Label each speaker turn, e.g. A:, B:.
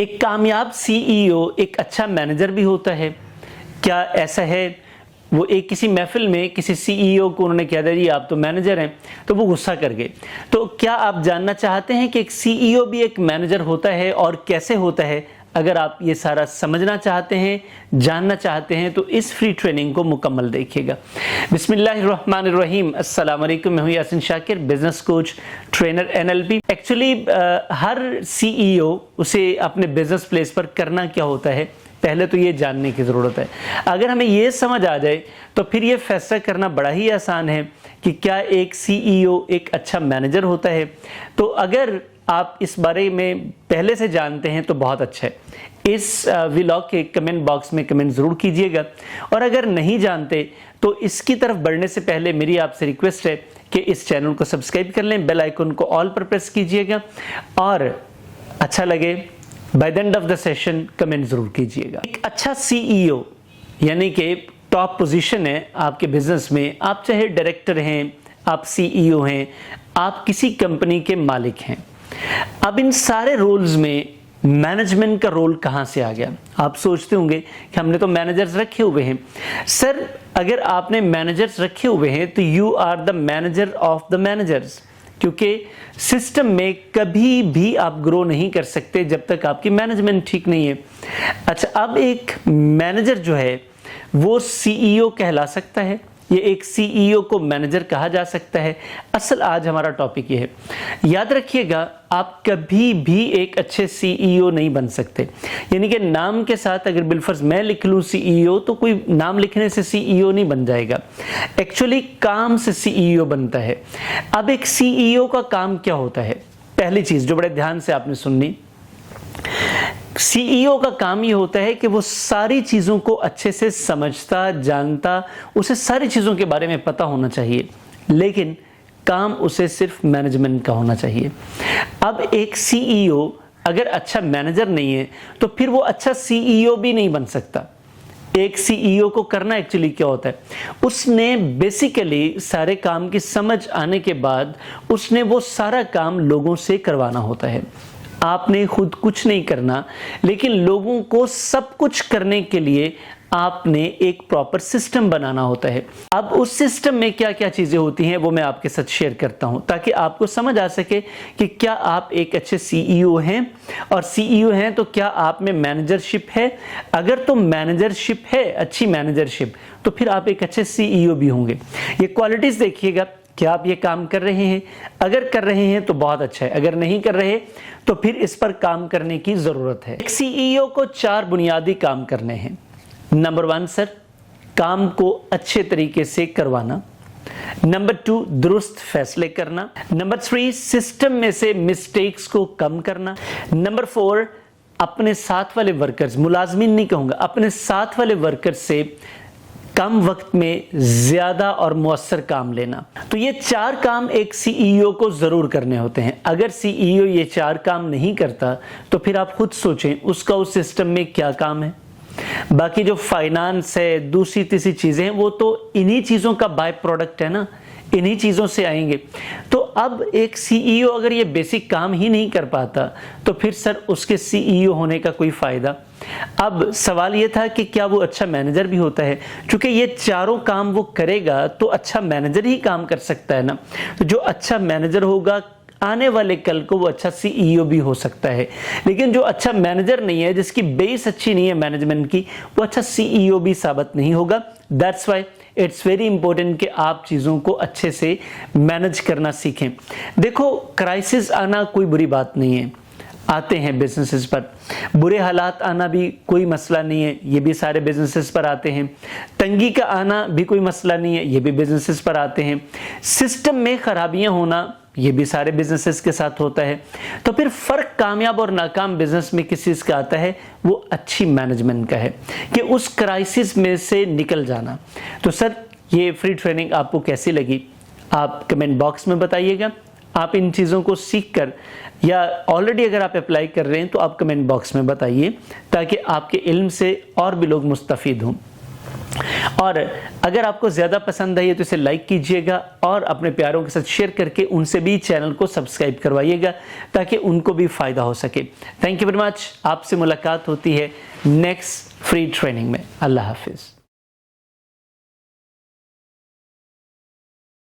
A: एक कामयाब सीईओ एक अच्छा मैनेजर भी होता है। क्या ऐसा है? वो एक किसी महफिल में किसी सीईओ को उन्होंने कह दिया जी आप तो मैनेजर हैं, तो वो गुस्सा कर गए। तो क्या आप जानना चाहते हैं कि एक सीईओ भी एक मैनेजर होता है और कैसे होता है? अगर आप ये सारा समझना चाहते हैं, जानना चाहते हैं, तो इस फ्री ट्रेनिंग को मुकम्मल देखिएगा। बिस्मिल्लाहिर्रहमानिर्रहीम। अस्सलाम वालेकुम। मैं हूं Yasin Shakir, business coach, trainer, NLP. Actually हर सीईओ उसे अपने बिजनेस प्लेस पर करना क्या होता है, पहले तो ये जानने की ज़रूरत है। अगर हमें ये समझ आ जाए तो फिर ये फैसला करना बड़ा ही आसान है कि क्या एक सीईओ एक अच्छा मैनेजर होता है। तो अगर आप इस बारे में पहले से जानते हैं तो बहुत अच्छा है। इस व्लॉग के कमेंट बॉक्स में कमेंट ज़रूर कीजिएगा, और अगर नहीं जानते तो इसकी तरफ बढ़ने से पहले मेरी आपसे रिक्वेस्ट है कि इस चैनल को सब्सक्राइब कर लें, बेल आइकन को ऑल पर प्रेस कीजिएगा, और अच्छा लगे by the end of the session comment ज़रूर कीजिएगा। एक अच्छा सीईओ यानी कि टॉप पोजीशन है आपके बिजनेस में। आप चाहे डायरेक्टर हैं, आप सीईओ हैं, आप किसी कंपनी के मालिक हैं। अब इन सारे रोल्स में मैनेजमेंट का रोल कहां से आ गया? आप सोचते होंगे कि हमने तो मैनेजर्स रखे हुए हैं। सर, अगर आपने मैनेजर्स रखे हुए हैं तो you are the manager of the managers, क्योंकि सिस्टम में कभी भी आप ग्रो नहीं कर सकते जब तक आपकी मैनेजमेंट ठीक नहीं है। अच्छा, अब एक मैनेजर जो है वो सीईओ कहला सकता है? ये एक सीईओ को मैनेजर कहा जा सकता है? असल आज हमारा टॉपिक ये है। याद रखिएगा, आप कभी भी एक अच्छे सीईओ नहीं बन सकते। यानी कि नाम के साथ अगर बिलफर्ज मैं लिख लूं सीईओ, तो कोई नाम लिखने से सीईओ नहीं बन जाएगा। एक्चुअली काम से सीईओ बनता है। अब एक सीईओ का काम क्या होता है? पहली चीज जो बड़े ध्यान से आपने सुननी, सीईओ का काम ये होता है कि वो सारी चीज़ों को अच्छे से समझता, जानता, उसे सारी चीज़ों के बारे में पता होना चाहिए, लेकिन काम उसे सिर्फ मैनेजमेंट का होना चाहिए। अब एक सीईओ अगर अच्छा मैनेजर नहीं है तो फिर वो अच्छा सीईओ भी नहीं बन सकता। एक सीईओ को करना एक्चुअली क्या होता है? उसने बेसिकली सारे काम की समझ आने के बाद उसने वो सारा काम लोगों से करवाना होता है। आपने खुद कुछ नहीं करना, लेकिन लोगों को सब कुछ करने के लिए आपने एक प्रॉपर सिस्टम बनाना होता है। अब उस सिस्टम में क्या क्या चीजें होती हैं वो मैं आपके साथ शेयर करता हूं, ताकि आपको समझ आ सके कि क्या आप एक अच्छे सीईओ हैं, और सीईओ हैं तो क्या आप में मैनेजरशिप है। अगर तो मैनेजरशिप है, अच्छी मैनेजरशिप, तो फिर आप एक अच्छे सीईओ भी होंगे। ये क्वालिटीज देखिएगा, क्या आप ये काम कर रहे हैं? अगर कर रहे हैं तो बहुत अच्छा है, अगर नहीं कर रहे तो फिर इस पर काम करने की जरूरत है। एक सीईओ को 4 बुनियादी काम करने हैं। नंबर 1 सर, काम को अच्छे तरीके से करवाना। नंबर 2, दुरुस्त फैसले करना। नंबर 3, सिस्टम में से मिस्टेक्स को कम करना। नंबर 4, अपने साथ वाले वर्कर्स, मुलाजमीन नहीं कहूंगा, अपने साथ वाले वर्कर्स से कम वक्त में ज्यादा और मुअस्सर काम लेना। तो ये 4 काम एक सीईओ को जरूर करने होते हैं। अगर सीईओ ये 4 काम नहीं करता तो फिर आप खुद सोचें उसका उस सिस्टम में क्या काम है। बाकी जो फाइनेंस है, दूसरी तीसरी चीजें हैं, वो तो इन्हीं चीजों का बाय प्रोडक्ट है ना, इन्हीं चीजों से आएंगे। तो अब एक सीईओ अगर ये बेसिक काम ही नहीं कर पाता तो फिर सर उसके सीईओ होने का कोई फायदा? अब सवाल ये था कि क्या वो अच्छा मैनेजर भी होता है? क्योंकि ये चारों काम वो करेगा तो अच्छा मैनेजर ही काम कर सकता है ना। तो जो अच्छा मैनेजर होगा आने वाले कल को वो अच्छा सीईओ भी हो सकता है, लेकिन जो अच्छा मैनेजर नहीं है, जिसकी बेस अच्छी नहीं है मैनेजमेंट की, वो अच्छा सीईओ भी साबित नहीं होगा। That's why it's very important कि आप चीज़ों को अच्छे से मैनेज करना सीखें। देखो, क्राइसिस आना कोई बुरी बात नहीं है, आते हैं बिजनेसेस पर। बुरे हालात आना भी कोई मसला नहीं है, ये भी सारे बिजनेसेस पर आते हैं। तंगी का आना भी कोई मसला नहीं है, ये भी बिजनेसेस पर आते हैं। सिस्टम में खराबियां होना, ये भी सारे बिजनेसेस के साथ होता है। तो फिर फर्क कामयाब और नाकाम बिजनेस में किस चीज का आता है? वो अच्छी मैनेजमेंट का है, कि उस क्राइसिस में से निकल जाना। तो सर, ये फ्री ट्रेनिंग आपको कैसी लगी? आप कमेंट बॉक्स में बताइएगा। आप इन चीज़ों को सीख कर, या ऑलरेडी अगर आप अप्लाई कर रहे हैं तो आप कमेंट बॉक्स में बताइए, ताकि आपके इल्म से और भी लोग मुस्तफीद हों। اور اگر آپ کو زیادہ پسند آئی ہے تو اسے لائک کیجئے گا اور اپنے پیاروں کے ساتھ شیئر کر کے ان سے بھی چینل کو سبسکرائب کروائیے گا تاکہ ان کو بھی فائدہ ہو سکے. Thank you very much. آپ سے ملاقات ہوتی ہے نیکسٹ فری ٹریننگ میں. اللہ حافظ.